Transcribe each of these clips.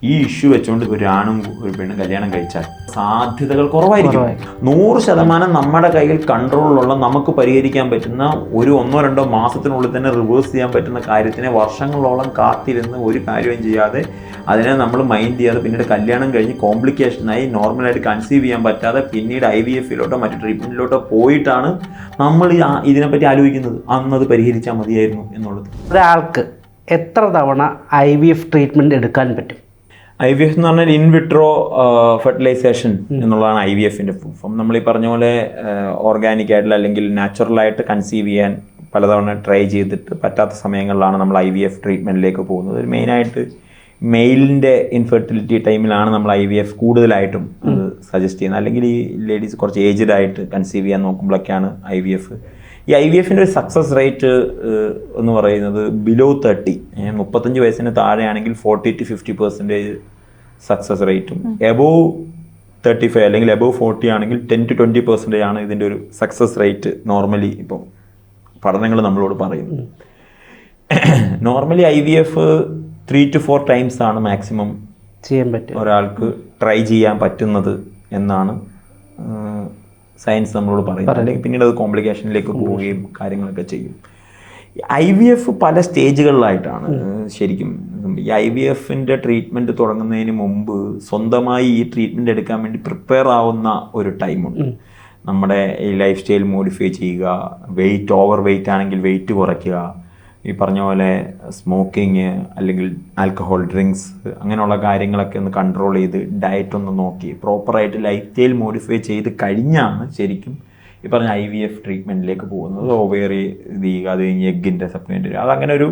ഈ ഇഷ്യൂ വെച്ചുകൊണ്ട് ഒരു ആണും ഒരു പെണ്ണും കല്യാണം കഴിച്ചാൽ സാധ്യതകൾ കുറവായിരിക്കും. 100% നമ്മുടെ കയ്യിൽ കൺട്രോളിലുള്ള നമുക്ക് പരിഹരിക്കാൻ പറ്റുന്ന ഒരു 1-2 മാസത്തിനുള്ളിൽ തന്നെ റിവേഴ്സ് ചെയ്യാൻ പറ്റുന്ന കാര്യത്തിനെ വർഷങ്ങളോളം കാത്തിരുന്ന് ഒരു കാര്യവും ചെയ്യാതെ അതിനെ നമ്മൾ മൈൻഡ് ചെയ്യാതെ പിന്നീട് കല്യാണം കഴിഞ്ഞ് കോംപ്ലിക്കേഷനായി നോർമലായിട്ട് കൺസീവ് ചെയ്യാൻ പറ്റാതെ പിന്നീട് IVF-ലോട്ടോ മറ്റു ട്രീറ്റ്മെൻറ്റിലോട്ടോ പോയിട്ടാണ് നമ്മൾ ഇതിനെപ്പറ്റി ആലോചിക്കുന്നത്. അന്നത് പരിഹരിച്ചാൽ മതിയായിരുന്നു എന്നുള്ളത്. ഒരാൾക്ക് എത്ര തവണ IVF ട്രീറ്റ്മെൻറ്റ് എടുക്കാൻ പറ്റും? IVF എന്ന് പറഞ്ഞാൽ ഇൻവിട്രോ ഫെർട്ടിലൈസേഷൻ എന്നുള്ളതാണ് IVF-ൻ്റെ ഫോം. നമ്മൾ ഈ പറഞ്ഞ പോലെ ഓർഗാനിക് ആയിട്ടുള്ള അല്ലെങ്കിൽ നാച്ചുറലായിട്ട് കൺസീവ് ചെയ്യാൻ പലതവണ ട്രൈ ചെയ്തിട്ട് പറ്റാത്ത സമയങ്ങളിലാണ് നമ്മൾ IVF ട്രീറ്റ്മെൻറ്റിലേക്ക് പോകുന്നത്. മെയിനായിട്ട് മെയിലിൻ്റെ ഇൻഫെർട്ടിലിറ്റി ടൈമിലാണ് നമ്മൾ IVF കൂടുതലായിട്ടും അത് സജസ്റ്റ് ചെയ്യുന്നത്. അല്ലെങ്കിൽ ഈ ലേഡീസ് കുറച്ച് ഏജ്ഡ് ആയിട്ട് കൺസീവ് ചെയ്യാൻ നോക്കുമ്പോഴൊക്കെയാണ് IVF. ഈ IVF-ൻ്റെ ഒരു സക്സസ് റേറ്റ് എന്ന് പറയുന്നത് ബിലോ 30, 35 വയസ്സിന് താഴെയാണെങ്കിൽ 40-50% സക്സസ് റേറ്റും, എബോവ് 35 അല്ലെങ്കിൽ എബോവ് 40 ആണെങ്കിൽ 10-20% ആണ് ഇതിൻ്റെ ഒരു സക്സസ് റേറ്റ് നോർമലി ഇപ്പം പഠനങ്ങൾ നമ്മളോട് പറയുന്നത്. നോർമലി IVF 3-4 ടൈംസ് ആണ് മാക്സിമം ചെയ്യാൻ പറ്റും ഒരാൾക്ക് ട്രൈ ചെയ്യാൻ പറ്റുന്നത് എന്നാണ് സയൻസ് നമ്മളോട് പറയുന്നത്. അല്ലെങ്കിൽ പിന്നീട് അത് കോംപ്ലിക്കേഷനിലേക്ക് പോവുകയും കാര്യങ്ങളൊക്കെ ചെയ്യും. IVF പല സ്റ്റേജുകളിലായിട്ടാണ് ശരിക്കും. ഈ IVF-ൻ്റെ ട്രീറ്റ്മെൻറ്റ് തുടങ്ങുന്നതിന് മുമ്പ് സ്വന്തമായി ഈ ട്രീറ്റ്മെൻറ്റ് എടുക്കാൻ വേണ്ടി പ്രിപ്പയർ ആവുന്ന ഒരു ടൈമുണ്ട്. നമ്മുടെ ഈ ലൈഫ് സ്റ്റൈൽ മോഡിഫൈ ചെയ്യുക, ഓവർ വെയിറ്റ് ആണെങ്കിൽ വെയിറ്റ് കുറയ്ക്കുക, ഈ പറഞ്ഞ പോലെ സ്മോക്കിങ് അല്ലെങ്കിൽ ആൽക്കഹോൾ ഡ്രിങ്ക്സ് അങ്ങനെയുള്ള കാര്യങ്ങളൊക്കെ ഒന്ന് കൺട്രോൾ ചെയ്ത് ഡയറ്റ് ഒന്ന് നോക്കി പ്രോപ്പറായിട്ട് ലൈഫ് സ്റ്റൈൽ മോഡിഫൈ ചെയ്ത് കഴിഞ്ഞാണ് ശരിക്കും ഈ പറഞ്ഞ IVF ട്രീറ്റ്മെൻറ്റിലേക്ക് പോകുന്നത്. ഓവേറി ഇത് ചെയ്യുക, അത് കഴിഞ്ഞ് എഗ്ഗിൻ്റെ സപ്ലിമെൻ്റ്, അതങ്ങനെ ഒരു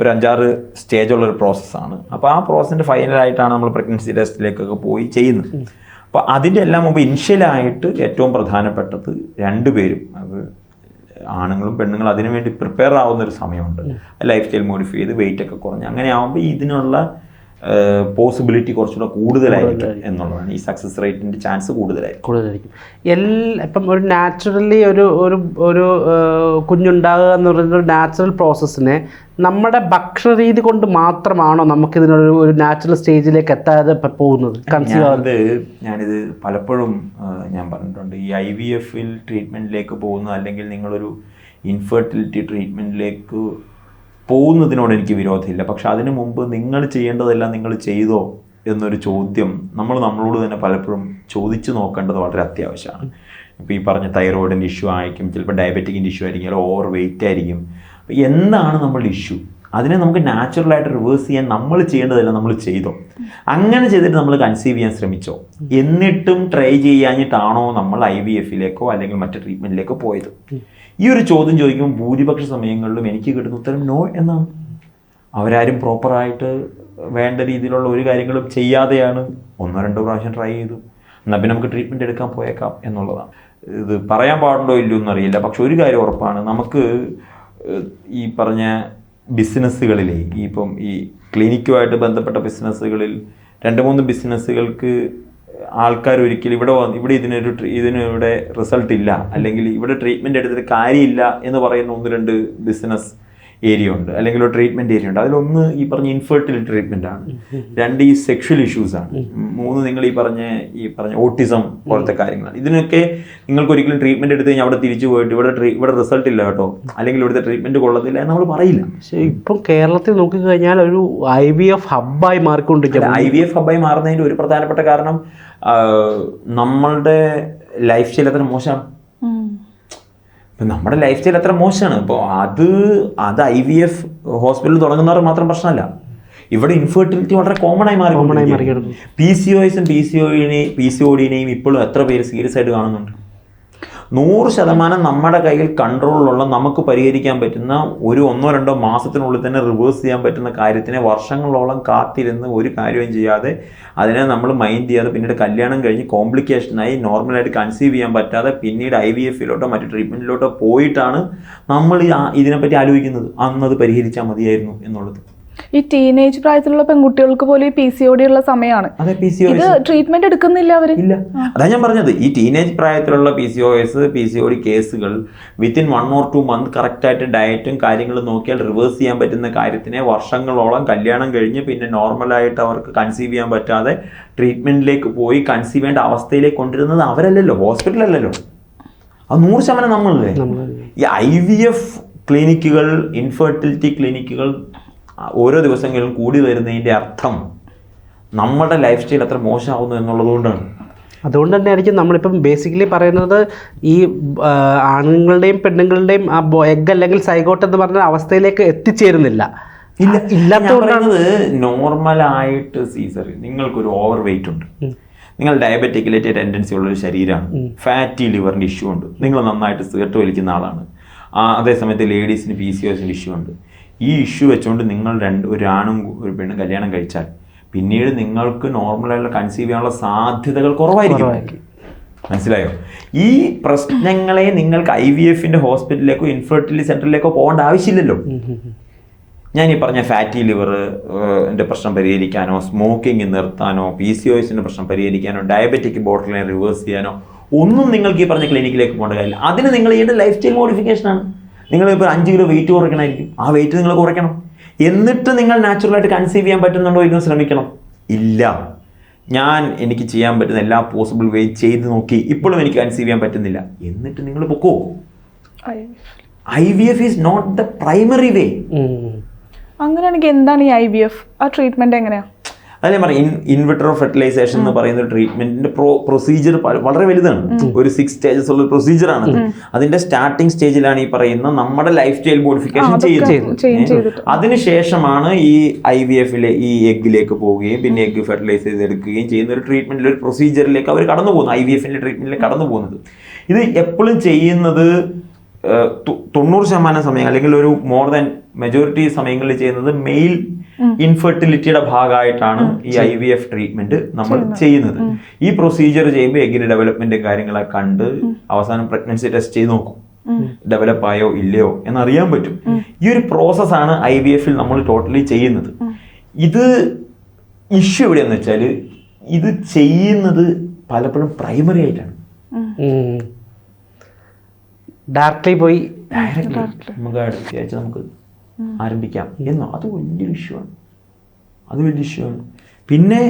5-6 സ്റ്റേജുള്ളൊരു പ്രോസസ്സാണ്. അപ്പോൾ ആ പ്രോസസ്സിൻ്റെ ഫൈനലായിട്ടാണ് നമ്മൾ പ്രഗ്നൻസി ടെസ്റ്റിലേക്കൊക്കെ പോയി ചെയ്യുന്നത്. അപ്പോൾ അതിൻ്റെ എല്ലാം മുമ്പ് ഇനിഷ്യലായിട്ട് ഏറ്റവും പ്രധാനപ്പെട്ടത് രണ്ടുപേരും, അത് ആണുങ്ങളും പെണ്ണുങ്ങളും അതിനു വേണ്ടി പ്രിപ്പയർ ആവുന്ന ഒരു സമയമുണ്ട്. ലൈഫ് സ്റ്റൈൽ മോഡിഫൈ ചെയ്ത് വെയിറ്റ് ഒക്കെ കുറഞ്ഞ് അങ്ങനെ ആകുമ്പോൾ ഇതിനുള്ള പോസിബിലിറ്റി കുറച്ചുകൂടെ കൂടുതലായിരിക്കും എന്നുള്ളതാണ്. ഈ സക്സസ് റേറ്റിൻ്റെ ചാൻസ് കൂടുതലായിരിക്കും. ഇപ്പം ഒരു നാച്ചുറലി ഒരു കുഞ്ഞുണ്ടാകുക എന്ന് പറയുന്ന ഒരു നാച്ചുറൽ പ്രോസസ്സിനെ നമ്മുടെ ഭക്ഷണ രീതി കൊണ്ട് മാത്രമാണോ നമുക്കിതിനൊരു നാച്ചുറൽ സ്റ്റേജിലേക്ക് എത്താതെ പോകുന്നത്? ഞാനിത് പലപ്പോഴും ഞാൻ പറഞ്ഞിട്ടുണ്ട്. ഈ IVF-ൽ ട്രീറ്റ്മെൻറ്റിലേക്ക് പോകുന്നത് അല്ലെങ്കിൽ നിങ്ങളൊരു ഇൻഫെർട്ടിലിറ്റി ട്രീറ്റ്മെൻറ്റിലേക്ക് പോകുന്നതിനോട് എനിക്ക് വിരോധമില്ല. പക്ഷെ അതിനു മുമ്പ് നിങ്ങൾ ചെയ്യേണ്ടതെല്ലാം നിങ്ങൾ ചെയ്തോ എന്നൊരു ചോദ്യം നമ്മളോട് തന്നെ പലപ്പോഴും ചോദിച്ചു നോക്കേണ്ടത് വളരെ അത്യാവശ്യമാണ്. ഇപ്പോൾ ഈ പറഞ്ഞ തൈറോയിഡിൻ്റെ ഇഷ്യൂ ആയിരിക്കും, ചിലപ്പോൾ ഡയബറ്റിക്കിൻ്റെ ഇഷ്യൂ ആയിരിക്കും, അല്ലെങ്കിൽ ഓവർ വെയിറ്റ് ആയിരിക്കും. അപ്പോൾ എന്താണ് നമ്മളുടെ ഇഷ്യൂ? അതിനെ നമുക്ക് നാച്ചുറലായിട്ട് റിവേഴ്സ് ചെയ്യാൻ നമ്മൾ ചെയ്യേണ്ടതെല്ലാം നമ്മൾ ചെയ്തോ? അങ്ങനെ ചെയ്തിട്ട് നമ്മൾ കൺസീവ് ചെയ്യാൻ ശ്രമിച്ചോ? എന്നിട്ടും ട്രൈ ചെയ്യാഞ്ഞിട്ടാണോ നമ്മൾ IVF-ലേക്കോ അല്ലെങ്കിൽ മറ്റു ട്രീറ്റ്മെൻറ്റിലേക്കോ പോയത്? ഈ ഒരു ചോദ്യം ചോദിക്കുമ്പോൾ ഭൂരിപക്ഷ സമയങ്ങളിലും എനിക്ക് കിട്ടുന്ന ഉത്തരം നോ എന്നാണ്. അവരാരും പ്രോപ്പറായിട്ട് വേണ്ട രീതിയിലുള്ള ഒരു കാര്യങ്ങളും ചെയ്യാതെയാണ് 1-2 പ്രാവശ്യം ട്രൈ ചെയ്തു, എന്നാൽ പിന്നെ നമുക്ക് ട്രീറ്റ്മെൻറ്റ് എടുക്കാൻ പോയേക്കാം എന്നുള്ളതാണ്. ഇത് പറയാൻ പാടുണ്ടോ ഇല്ലയോ എന്നറിയില്ല. പക്ഷെ ഒരു കാര്യം ഉറപ്പാണ്, നമുക്ക് ഈ പറഞ്ഞ ബിസിനസ്സുകളിലെ ഇപ്പം ഈ ക്ലിനിക്കുമായിട്ട് ബന്ധപ്പെട്ട ബിസിനസ്സുകളിൽ 2-3 ബിസിനസ്സുകൾക്ക് ആൾക്കാർ ഒരിക്കലും ഇവിടെ ഇതിനിവിടെ റിസൾട്ട് ഇല്ല, അല്ലെങ്കിൽ ഇവിടെ ട്രീറ്റ്മെൻറ്റ് എടുത്തിട്ട് കാര്യമില്ല എന്ന് പറയുന്ന 1-2 ബിസിനസ് ഏരിയ ഉണ്ട്, അല്ലെങ്കിൽ ഒരു ട്രീറ്റ്മെൻറ്റ് ഏരിയ ഉണ്ട്. അതിലൊന്ന് ഈ പറഞ്ഞ ഇൻഫെർട്ടിലിറ്റി ട്രീറ്റ്മെൻ്റ് ആണ്, 2 ഈ സെക്ഷൽ ഇഷ്യൂസാണ്, 3 നിങ്ങൾ ഈ പറഞ്ഞ ഓട്ടിസം പോലത്തെ കാര്യങ്ങളാണ്. ഇതിനൊക്കെ നിങ്ങൾക്ക് ഒരിക്കലും ട്രീറ്റ്മെൻറ്റ് എടുത്ത് കഴിഞ്ഞാൽ അവിടെ തിരിച്ചു പോയിട്ട് ഇവിടെ റിസൾട്ട് ഇല്ല കേട്ടോ, അല്ലെങ്കിൽ ഇവിടുത്തെ ട്രീറ്റ്മെൻറ്റ് കൊള്ളത്തില്ല എന്ന് നമ്മൾ പറയില്ല. പക്ഷേ ഇപ്പം കേരളത്തിൽ നോക്കിക്കഴിഞ്ഞാൽ ഒരു IVF ഹബ്ബായി മാറിക്കൊണ്ടിരിക്കുക. IVF ഹബ്ബായി മാറുന്നതിൻ്റെ ഒരു പ്രധാനപ്പെട്ട കാരണം നമ്മളുടെ ലൈഫ് സ്റ്റൈൽ എത്ര മോശമാണ്. ഇപ്പം നമ്മുടെ ലൈഫ് സ്റ്റൈൽ എത്ര മോശമാണ്. ഇപ്പോൾ അത് IVF ഹോസ്പിറ്റലിൽ തുടങ്ങുന്നവർ മാത്രം പ്രശ്നമല്ല. ഇവിടെ ഇൻഫെർട്ടിലിറ്റി വളരെ കോമൺ ആയി മാറി. PCOSും PCODനെയും ഇപ്പോഴും എത്ര പേര് സീരിയസ് ആയിട്ട് കാണുന്നുണ്ട്? 100% നമ്മുടെ കയ്യിൽ കൺട്രോളിലുള്ള നമുക്ക് പരിഹരിക്കാൻ പറ്റുന്ന ഒരു 1-2 മാസത്തിനുള്ളിൽ തന്നെ റിവേഴ്സ് ചെയ്യാൻ പറ്റുന്ന കാര്യത്തിനെ വർഷങ്ങളോളം കാത്തിരുന്ന് ഒരു കാര്യവും ചെയ്യാതെ അതിനെ നമ്മൾ മൈൻഡ് ചെയ്യാതെ പിന്നീട് കല്യാണം കഴിഞ്ഞ് കോംപ്ലിക്കേഷനായി നോർമലായിട്ട് കൺസീവ് ചെയ്യാൻ പറ്റാതെ പിന്നീട് IVF-ലോട്ടോ മറ്റു ട്രീറ്റ്മെൻറ്റിലോട്ടോ പോയിട്ടാണ് നമ്മൾ ഇതിനെപ്പറ്റി ആലോചിക്കുന്നത്. അന്നത് പരിഹരിച്ചാൽ മതിയായിരുന്നു എന്നുള്ളത്. ഈ ടീനേജ് പ്രായത്തിലുള്ള പെൺകുട്ടികൾക്ക് പോലും ഈ PCOD ഉള്ള സമയമാണ്. ഇത് ട്രീറ്റ്മെന്റ് എടുക്കുന്നില്ല അവര്. ഇല്ല, അതാ ഞാൻ പറഞ്ഞത്. ഈ ടീനേജ് പ്രായത്തിലുള്ള PCOD കേസുകൾ വിത്തിൻ 1 or 2 months കറക്റ്റായിട്ട് ഡയറ്റും കാര്യങ്ങളും നോക്കിയാൽ റിവേഴ്സ് ചെയ്യാൻ പറ്റുന്ന കാര്യത്തിനെ വർഷങ്ങളോളം കല്യാണം കഴിഞ്ഞ് പിന്നെ നോർമലായിട്ട് അവർക്ക് കൺസീവ് ചെയ്യാൻ പറ്റാതെ ട്രീറ്റ്മെന്റിലേക്ക് പോയി കൺസീവ് ചെയ്യേണ്ട അവസ്ഥയിലേക്ക് കൊണ്ടുവരുന്നത് അവരല്ലല്ലോ, ഹോസ്പിറ്റലല്ലല്ലോ. അത് 100% നമ്മളല്ലേ. ഈ IVF ക്ലിനിക്കുകൾ, ഇൻഫെർട്ടിലിറ്റി ക്ലിനിക്കുകൾ ഓരോ ദിവസങ്ങളിലും കൂടി വരുന്നതിൻ്റെ അർത്ഥം നമ്മുടെ ലൈഫ് സ്റ്റൈൽ അത്ര മോശമാകുന്നു എന്നുള്ളതുകൊണ്ടാണ്. അതുകൊണ്ട് തന്നെ ആയിരിക്കും നമ്മളിപ്പം ബേസിക്കലി പറയുന്നത് ഈ ആണുങ്ങളുടെയും പെണ്ണുങ്ങളുടെയും ആ എഗ് അല്ലെങ്കിൽ സൈഗോട്ട് എന്ന് പറഞ്ഞ അവസ്ഥയിലേക്ക് എത്തിച്ചേരുന്നില്ല. ഇല്ലാത്തതുകൊണ്ടാണ് നോർമലായിട്ട് നിങ്ങൾക്കൊരു ഓവർ വെയിറ്റ് ഉണ്ട്, നിങ്ങൾ ഡയബറ്റിക്കിലേക്ക് ടെൻഡൻസി ഉള്ളൊരു ശരീരമാണ്, ഫാറ്റി ലിവറിൻ്റെ ഇഷ്യൂ ഉണ്ട്, നിങ്ങൾ നന്നായിട്ട് സിഗരറ്റ് വലിക്കുന്ന ആളാണ്, അതേസമയത്ത് ലേഡീസിന് PCOSൻ്റെ ഇഷ്യൂ ഉണ്ട്. ഈ ഇഷ്യൂ വെച്ചുകൊണ്ട് നിങ്ങൾ ഒരു ആണും ഒരു പെണ്ണും കല്യാണം കഴിച്ചാൽ പിന്നീട് നിങ്ങൾക്ക് നോർമലായിട്ടുള്ള കൺസീവ് ചെയ്യാനുള്ള സാധ്യതകൾ കുറവായിരിക്കും. മനസ്സിലായോ? ഈ പ്രശ്നങ്ങളെ നിങ്ങൾക്ക് IVFൻ്റെ ഹോസ്പിറ്റലിലേക്കോ ഇൻഫെർട്ടിലിറ്റി സെൻറ്ററിലേക്കോ പോകേണ്ട ആവശ്യമില്ലല്ലോ. ഞാൻ ഈ പറഞ്ഞ ഫാറ്റി ലിവറിൻ്റെ പ്രശ്നം പരിഹരിക്കാനോ, സ്മോക്കിംഗ് നിർത്താനോ, PCOSൻ്റെ പ്രശ്നം പരിഹരിക്കാനോ, ഡയബറ്റിക് ബോർഡർ ലൈൻ റിവേഴ്സ് ചെയ്യാനോ ഒന്നും നിങ്ങൾക്ക് ഈ പറഞ്ഞ ക്ലിനിക്കിലേക്ക് പോകേണ്ട കാര്യമില്ല. അതിന് നിങ്ങൾ ചെയ്യേണ്ട ലൈഫ് സ്റ്റൈൽ മോഡിഫിക്കേഷനാണ്. നിങ്ങളിപ്പോൾ 5 കിലോ വെയിറ്റ് കുറയ്ക്കണമായിരിക്കും, ആ വെയിറ്റ് നിങ്ങൾ കുറയ്ക്കണം. എന്നിട്ട് നിങ്ങൾ നാച്ചുറലായിട്ട് കൺസീവ് ചെയ്യാൻ പറ്റുന്നുണ്ടോ ഇന്ന് ശ്രമിക്കണം. ഇല്ല, എനിക്ക് ചെയ്യാൻ പറ്റുന്ന എല്ലാ പോസിബിൾ വേ ചെയ്ത് നോക്കി, ഇപ്പോഴും എനിക്ക് കൺസീവ് ചെയ്യാൻ പറ്റുന്നില്ല, എന്നിട്ട് നിങ്ങൾ പൊക്കോ. IVF is not the primary way. അങ്ങനെയാണെങ്കിൽ എന്താണ് ഈ IVF? ആ ട്രീറ്റ്മെന്റ് എങ്ങനെയാ? അത് ഞാൻ പറയാം, ഇൻവിട്രോ ഫെർട്ടിലൈസേഷൻ എന്ന് പറയുന്ന ഒരു ട്രീറ്റ്മെന്റിന്റെ പ്രൊസീജിയർ വളരെ വലുതാണ്. ഒരു 6 സ്റ്റേജസ് ഉള്ള പ്രൊസീജിയറാണ്. അതിന്റെ സ്റ്റാർട്ടിംഗ് സ്റ്റേജിലാണ് ഈ പറയുന്ന നമ്മുടെ ലൈഫ് സ്റ്റൈൽ മോഡിഫിക്കേഷൻ ചെയ്യുന്നത്. അതിനുശേഷമാണ് ഈ IVFലെ ഈ എഗ്ഗിലേക്ക് പോവുകയും പിന്നെ എഗ്ഗ് ഫെർട്ടിലൈസ് ചെയ്തെടുക്കുകയും ചെയ്യുന്ന ഒരു ട്രീറ്റ്മെന്റിൽ, ഒരു പ്രൊസീജിയറിലേക്ക് അവർ കടന്നു പോകുന്നത്, IVFന്റെ ട്രീറ്റ്മെന്റിലേക്ക് കടന്നു പോകുന്നത്. ഇത് എപ്പോഴും ചെയ്യുന്നത് 90% സമയം അല്ലെങ്കിൽ ഒരു മോർ ദാൻ മെജോറിറ്റി സമയങ്ങളിൽ ചെയ്യുന്നത് മെയിൽ ഇൻഫെർട്ടിലിറ്റിയുടെ ഭാഗമായിട്ടാണ് ഈ IVF ട്രീറ്റ്മെന്റ് നമ്മൾ ചെയ്യുന്നത്. ഈ പ്രൊസീജിയർ ചെയ്യുമ്പോൾ എഗ്ഗിന്റെ ഡെവലപ്മെന്റ് കാര്യങ്ങളൊക്കെ കണ്ട് അവസാനം പ്രഗ്നൻസി ടെസ്റ്റ് ചെയ്ത് നോക്കും, ഡെവലപ്പ് ആയോ ഇല്ലയോ എന്നറിയാൻ പറ്റും. ഈ ഒരു പ്രോസസ്സാണ് IVFൽ നമ്മൾ ടോട്ടലി ചെയ്യുന്നത്. ഇത് ഇഷ്യൂ എവിടെയാന്ന് വെച്ചാൽ ഇത് ചെയ്യുന്നത് പലപ്പോഴും പ്രൈമറി ആയിട്ടാണ്. ഡയറക്റ്റ്ലി പോയി നമുക്ക് അടുത്ത ആഴ്ച നമുക്ക് ആരംഭിക്കാം എന്നോ, അത് വലിയൊരു ഇഷ്യൂ ആണ്. പിന്നെ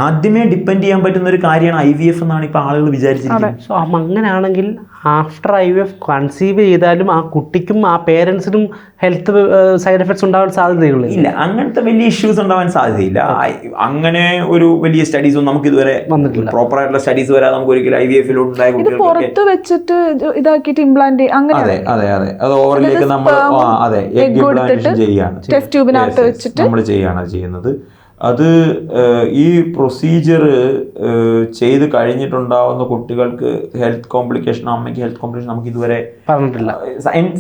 ആദ്യമേ ഡിപ്പെൻഡ് ചെയ്യാൻ പറ്റുന്ന ഒരു കാര്യമാണ് IVF എന്നാണ് ഇപ്പോൾ ആളുകൾ വിചാരിച്ചിരിക്കുന്നത്. സോ അങ്ങനെയാണെങ്കിൽ ആഫ്റ്റർ IVF കൺസീവ് ചെയ്താലും ആ കുട്ടിക്കും ആ പേരൻസിനും ഹെൽത്ത് സൈഡ് എഫക്ട്സ് ഉണ്ടാവാൻ സാധ്യതയുള്ളൂ? ഇല്ല, അങ്ങനത്തെ വലിയ ഇഷ്യൂസ് ഉണ്ടാവാൻ സാധ്യതയില്ല. അങ്ങനെ ഒരു വലിയ സ്റ്റഡീസ് ഒന്നും നമുക്ക് ഇതുവരെ വന്നിട്ടില്ല. പ്രോപ്പർ ആയിട്ടുള്ള സ്റ്റഡീസ് വരാതെ നമുക്ക് ഒരിക്കലും IVFിലുണ്ടായ പുറത്ത് വെച്ചിട്ട് ഇതാക്കിയിട്ട് ഇംപ്ലാന്റ് അങ്ങനെ. അതെ, അത് ഓവറിലേക്ക് നമ്മൾ എഗ് ഇംപ്ലാന്റേഷൻ ചെയ്യാണ്, ടെസ്റ്റ് ട്യൂബിനകത്ത് വെച്ചിട്ട് നമ്മൾ ചെയ്യുന്നത്. അത് ഈ പ്രൊസീജിയർ ചെയ്ത് കഴിഞ്ഞിട്ടുണ്ടാവുന്ന കുട്ടികൾക്ക് ഹെൽത്ത് കോംപ്ലിക്കേഷൻ, അമ്മയ്ക്ക് ഹെൽത്ത് കോംപ്ലിക്കേഷൻ നമുക്ക് ഇതുവരെ പറഞ്ഞിട്ടില്ല.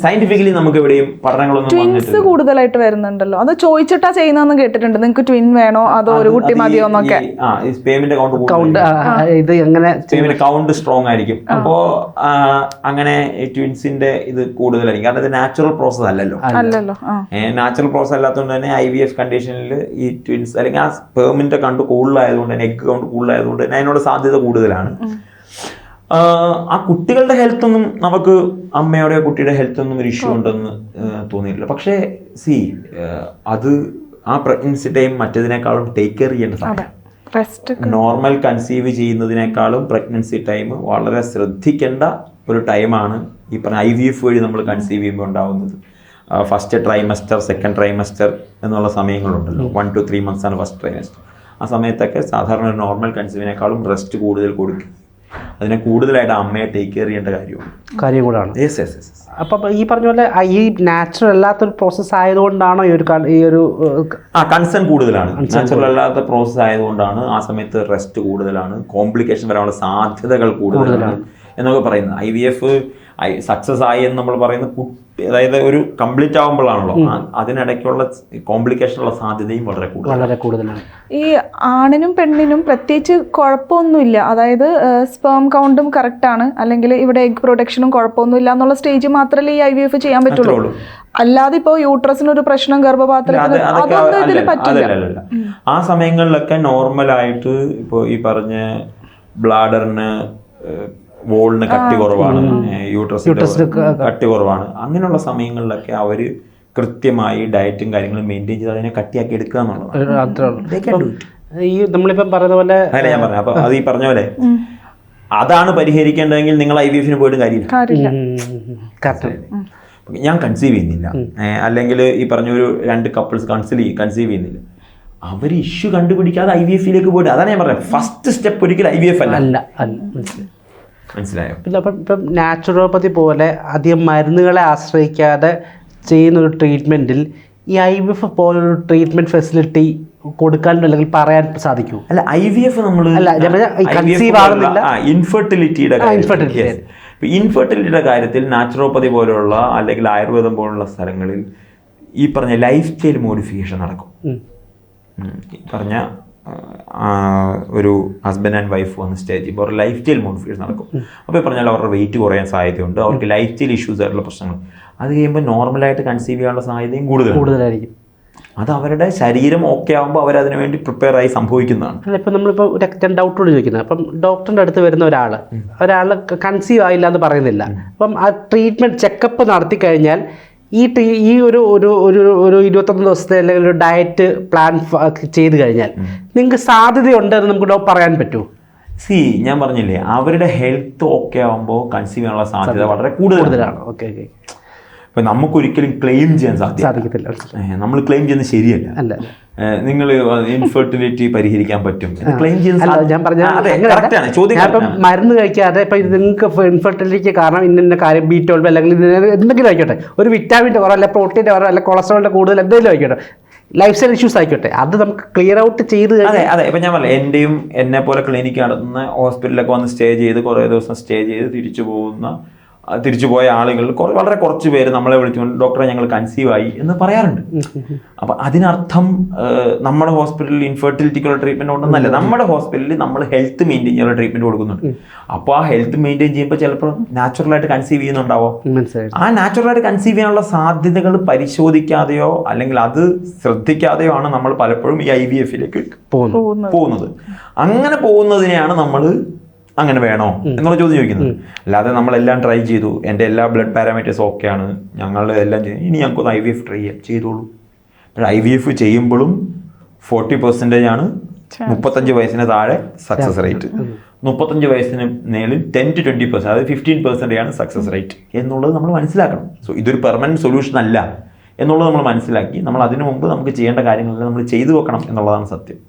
സയന്റിഫിക്കലി നമുക്ക് എവിടെയും പഠനങ്ങളൊന്നും ട്വിൻസ് കൂടുതലായിട്ട് വരുന്നുണ്ടല്ലോ, അത് ചോദിച്ചിട്ടാ ചെയ്യുന്നതെന്ന് കേട്ടിട്ടുണ്ട്. നിങ്ങൾക്ക് ട്വിൻ വേണോ അതോ ഒരു കുട്ടി മതിയോ എന്നൊക്കെ. സ്പേമിന്റെ കൗണ്ട് സ്ട്രോങ് ആയിരിക്കും. അപ്പോ അങ്ങനെ ട്വിൻസിന്റെ ഇത് കൂടുതലായിരിക്കും. കാരണം ഇത് നാച്ചുറൽ പ്രോസസ് അല്ലല്ലോ. നാച്ചുറൽ പ്രോസസ് അല്ലാത്തതുകൊണ്ട് തന്നെ IVF കണ്ടീഷനിൽ ഈ ട്വിൻസ് അല്ലെങ്കിൽ ആ സ്പേമിന്റെ കൗണ്ട് കൂടുതലായതുകൊണ്ട് തന്നെ, എഗ് കൗണ്ട് കൂടുതലായതുകൊണ്ട് തന്നെ അതിനോട് സാധ്യത കൂടുതലാണ്. ആ കുട്ടികളുടെ ഹെൽത്ത് ഒന്നും നമുക്ക് അമ്മയുടെ കുട്ടിയുടെ ഹെൽത്ത് ഒന്നും ഒരു ഇഷ്യൂ ഉണ്ടെന്ന് തോന്നിയിട്ടില്ല. പക്ഷേ അത് ആ പ്രഗ്നൻസി ടൈം മറ്റേതിനേക്കാളും ടേക്ക് കെയർ ചെയ്യേണ്ട സമയം. നോർമൽ കൺസീവ് ചെയ്യുന്നതിനേക്കാളും പ്രഗ്നൻസി ടൈം വളരെ ശ്രദ്ധിക്കേണ്ട ഒരു ടൈമാണ് ഈ പറഞ്ഞ IVF വഴി നമ്മൾ കൺസീവ് ചെയ്യുമ്പോൾ ഉണ്ടാവുന്നത്. ഫസ്റ്റ് ട്രൈമസ്റ്റർ, സെക്കൻഡ് ട്രൈമസ്റ്റർ എന്നുള്ള സമയങ്ങളുണ്ടല്ലോ. 1 to 3 months ആണ് ഫസ്റ്റ് ട്രൈമസ്റ്റർ. ആ സമയത്തൊക്കെ സാധാരണ നോർമൽ കൺസീവിനേക്കാളും റെസ്റ്റ് കൂടുതൽ കൊടുക്കും. അതിനെ കൂടുതലായിട്ട് അമ്മയെ ടേക്ക് കെയർ ചെയ്യേണ്ട കാര്യം കൂടാണ്. അപ്പം ഈ പറഞ്ഞ പോലെ ഈ നാച്ചുറൽ അല്ലാത്തൊരു പ്രോസസ്സ് ആയതുകൊണ്ടാണോ ഈ ഒരു കൺസേൺ കൂടുതലാണ്. നാച്ചുറൽ അല്ലാത്ത പ്രോസസ്സ് ആയതുകൊണ്ടാണ് ആ സമയത്ത് റെസ്റ്റ് കൂടുതലാണ്, കോംപ്ലിക്കേഷൻ വരാനുള്ള സാധ്യതകൾ കൂടുതലാണ് എന്നൊക്കെ പറയുന്നത്. IVF സക്സസ് ആയി എന്ന് നമ്മൾ പറയുന്ന അതായത് ഒരു കംപ്ലീറ്റ് ആകുമ്പോഴാണല്ലോ അതിനിടയ്ക്കുള്ള കോംപ്ലിക്കേഷനുള്ള സാധ്യതയും വളരെ കൂടുതലാണ്. ഈ ആണിനും പെണ്ണിനും പ്രത്യേകിച്ച് കുഴപ്പമൊന്നുമില്ല, അതായത് സ്പേം കൗണ്ടും കറക്റ്റ് ആണ്, അല്ലെങ്കിൽ ഇവിടെ എഗ് പ്രൊഡക്ഷനും കുഴപ്പമൊന്നുമില്ല എന്നുള്ള സ്റ്റേജ് മാത്രമല്ലേ ഈ IVF ചെയ്യാൻ പറ്റുള്ളൂ. അല്ലാതെ ഇപ്പോൾ യൂട്രസിനൊരു പ്രശ്നം, ഗർഭപാത്രത്തിന് അതൊന്നും ഇതിൽ പറ്റില്ല. ആ സമയങ്ങളിലൊക്കെ നോർമലായിട്ട് ഇപ്പോൾ ഈ പറഞ്ഞ ബ്ലാഡറിന് വോളിന് കട്ടി കുറവാണ്, യൂട്രസിന് കട്ടി കുറവാണ്, അങ്ങനെയുള്ള സമയങ്ങളിലൊക്കെ അവര് കൃത്യമായി ഡയറ്റും കാര്യങ്ങളും മെയിൻറ്റെയിൻ ചെയ്ത് അതിനെ കട്ടിയാക്കി എടുക്കുക എന്നുള്ളതാണ്. ഈ നമ്മളിപ്പം പറയുന്ന പോലെ അല്ല ഞാൻ പറഞ്ഞു. അപ്പൊ അത് ഈ പറഞ്ഞ പോലെ അതാണ് പരിഹരിക്കേണ്ടതെങ്കിൽ നിങ്ങൾ IVF-ന് പോയിട്ട് കാര്യമില്ല. ഞാൻ കൺസീവ് ചെയ്യുന്നില്ല, അല്ലെങ്കിൽ ഈ പറഞ്ഞ ഒരു 2 കപ്പിൾസ് കൺസീവ് ചെയ്യുന്നില്ല, അവർ ഇഷ്യൂ കണ്ടുപിടിക്കാതെ IVF-ലേക്ക് പോയിട്ട്, അതാണ് ഞാൻ പറഞ്ഞത്, ഫസ്റ്റ് സ്റ്റെപ്പ് ഒരിക്കലും IVF അല്ല. മനസ്സിലായോ? പിന്നെ ഇപ്പം നാച്ചുറോപ്പതി പോലെ അധികം മരുന്നുകളെ ആശ്രയിക്കാതെ ചെയ്യുന്നൊരു ട്രീറ്റ്മെൻറ്റിൽ ഈ IVF പോലൊരു ട്രീറ്റ്മെൻറ്റ് ഫെസിലിറ്റി കൊടുക്കാൻ അല്ലെങ്കിൽ പറയാൻ സാധിക്കൂ? അല്ല, IVF നമ്മൾ ഇൻഫെർട്ടിലിറ്റിയുടെ കാര്യത്തിൽ നാച്ചുറോപ്പതി പോലുള്ള അല്ലെങ്കിൽ ആയുർവേദം പോലുള്ള സ്ഥലങ്ങളിൽ ഈ പറഞ്ഞ ലൈഫ് സ്റ്റൈൽ മോഡിഫിക്കേഷൻ നടക്കും. ഈ പറഞ്ഞ ഒരു ഹസ്ബൻഡ് ആൻഡ് വൈഫ് വന്ന് സ്റ്റേ ചെയ്യുമ്പോൾ അവരുടെ ലൈഫ് സ്റ്റൈൽ മോഡിഫിക്കേഷൻ നടക്കും. അപ്പോൾ ഈ പറഞ്ഞാൽ അവരുടെ വെയിറ്റ് കുറയാൻ സാധ്യതയുണ്ട്, അവർക്ക് ലൈഫ് സ്റ്റൈൽ ഇഷ്യൂസ് ആയിട്ടുള്ള പ്രശ്നങ്ങൾ. അത് കഴിയുമ്പോൾ നോർമലായിട്ട് കൺസീവ് ചെയ്യാനുള്ള സാധ്യതയും കൂടുതലായിരിക്കും. അത് അവരുടെ ശരീരം ഓക്കെ ആകുമ്പോൾ അവരതിനു വേണ്ടി പ്രിപ്പയർ ആയി സംഭവിക്കുന്നതാണ്. അല്ല, ഇപ്പം നമ്മളിപ്പോൾ ഒരു ഡൗട്ടോട് ചോദിക്കുന്നത്, അപ്പം ഡോക്ടറിൻ്റെ അടുത്ത് വരുന്ന ഒരാൾ കൺസീവ് ആയില്ല എന്ന് പറയുന്നില്ല, അപ്പം ആ ട്രീറ്റ്മെൻറ്റ് ചെക്കപ്പ് നടത്തി കഴിഞ്ഞാൽ ഈ ഒരു 21 ദിവസത്തെ അല്ലെങ്കിൽ ഒരു ഡയറ്റ് പ്ലാൻ ചെയ്ത് കഴിഞ്ഞാൽ നിങ്ങൾക്ക് സാധ്യതയുണ്ടെന്ന് നമുക്ക് പറയാൻ പറ്റുമോ? ഞാൻ പറഞ്ഞില്ലേ, അവരുടെ ഹെൽത്ത് ഓക്കെ ആകുമ്പോൾ കൺസീവ് ചെയ്യാനുള്ള സാധ്യത വളരെ കൂടുതലാണ്. ഓക്കെ. ഇപ്പം നമുക്കൊരിക്കലും ക്ലെയിം ചെയ്യാൻ സാധിക്കത്തില്ല. നമ്മൾ ക്ലെയിം ചെയ്യുന്നത് ശരിയല്ല. നിങ്ങൾ ഇൻഫെർട്ടിലിറ്റി പരിഹരിക്കാൻ പറ്റും ക്ലെയിം ചെയ്യുന്നത് മരുന്ന് കഴിക്കാതെ ഇപ്പം നിങ്ങൾക്ക് ഇൻഫെർട്ടിലിറ്റിക്ക് കാരണം ഇന്ന കാര്യം B12 അല്ലെങ്കിൽ എന്തെങ്കിലും ആയിക്കോട്ടെ, ഒരു വിറ്റാമിൻ്റെ കുറവ്, അല്ലെങ്കിൽ പ്രോട്ടീൻ്റെ കുറവ്, അല്ലെങ്കിൽ കൊളസ്ട്രോളിൻ്റെ കൂടുതൽ എന്തെങ്കിലും ആയിക്കോട്ടെ, ലൈഫ് സ്റ്റൈൽ ഇഷ്യൂസ് ആയിക്കോട്ടെ, അത് നമുക്ക് ക്ലിയർ ഔട്ട് ചെയ്ത്. അതെ. ഇപ്പം ഞാൻ പറഞ്ഞില്ല, എന്നെ പോലെ ക്ലിനിക്ക് നടത്തുന്ന ഹോസ്പിറ്റലിലൊക്കെ വന്ന് സ്റ്റേ ചെയ്ത് കുറേ ദിവസം സ്റ്റേ ചെയ്ത് തിരിച്ചുപോയ ആളുകൾ വളരെ കുറച്ച് പേര് നമ്മളെ വിളിച്ചുകൊണ്ട് ഡോക്ടറെ ഞങ്ങൾ കൺസീവ് ആയി എന്ന് പറയാറുണ്ട്. അപ്പം അതിനർത്ഥം നമ്മുടെ ഹോസ്പിറ്റലിൽ ഇൻഫെർട്ടിലിറ്റിക്കുള്ള ട്രീറ്റ്മെൻറ്റ് ഉണ്ടെന്നല്ല, നമ്മുടെ ഹോസ്പിറ്റലിൽ നമ്മൾ ഹെൽത്ത് മെയിൻറ്റെയിൻ ചെയ്യാനുള്ള ട്രീറ്റ്മെൻറ്റ് കൊടുക്കുന്നുണ്ട്. അപ്പോൾ ആ ഹെൽത്ത് മെയിൻറ്റെയിൻ ചെയ്യുമ്പോൾ ചിലപ്പോൾ നാച്ചുറലായിട്ട് കൺസീവ് ചെയ്യുന്നുണ്ടാവോ? ആ നാച്ചുറലായിട്ട് കൺസീവ് ചെയ്യാനുള്ള സാധ്യതകൾ പരിശോധിക്കാതെയോ അല്ലെങ്കിൽ അത് ശ്രദ്ധിക്കാതെയോ ആണ് നമ്മൾ പലപ്പോഴും ഈ IVF-ലേക്ക് പോകുന്നത്. അങ്ങനെ പോകുന്നതിനെയാണ് നമ്മൾ അങ്ങനെ വേണോ എന്നുള്ള ചോദ്യം ചോദിക്കുന്നത്. അല്ലാതെ നമ്മളെല്ലാം ട്രൈ ചെയ്തു, എൻ്റെ എല്ലാ ബ്ലഡ് പാരാമീറ്റേഴ്സ് ഓക്കെയാണ്, ഞങ്ങൾ എല്ലാം ചെയ്തു, ഇനി ഞങ്ങൾക്കൊന്ന് IVF ട്രൈ ചെയ്തോളൂ. പക്ഷേ IVF ചെയ്യുമ്പോഴും 40% ആണ് 35 വയസ്സിന് താഴെ സക്സസ് റേറ്റ്, 35 വയസ്സിന് മേളിൽ 10 to 20%, അതായത് 15% സക്സസ് റേറ്റ് എന്നുള്ളത് നമ്മൾ മനസ്സിലാക്കണം. സോ ഇതൊരു പെർമനൻറ്റ് സൊല്യൂഷൻ അല്ല എന്നുള്ളത് നമ്മൾ മനസ്സിലാക്കി നമ്മൾ അതിനു മുമ്പ് നമുക്ക് ചെയ്യേണ്ട കാര്യങ്ങളെല്ലാം നമ്മൾ ചെയ്തു വെക്കണം എന്നുള്ളതാണ് സത്യം.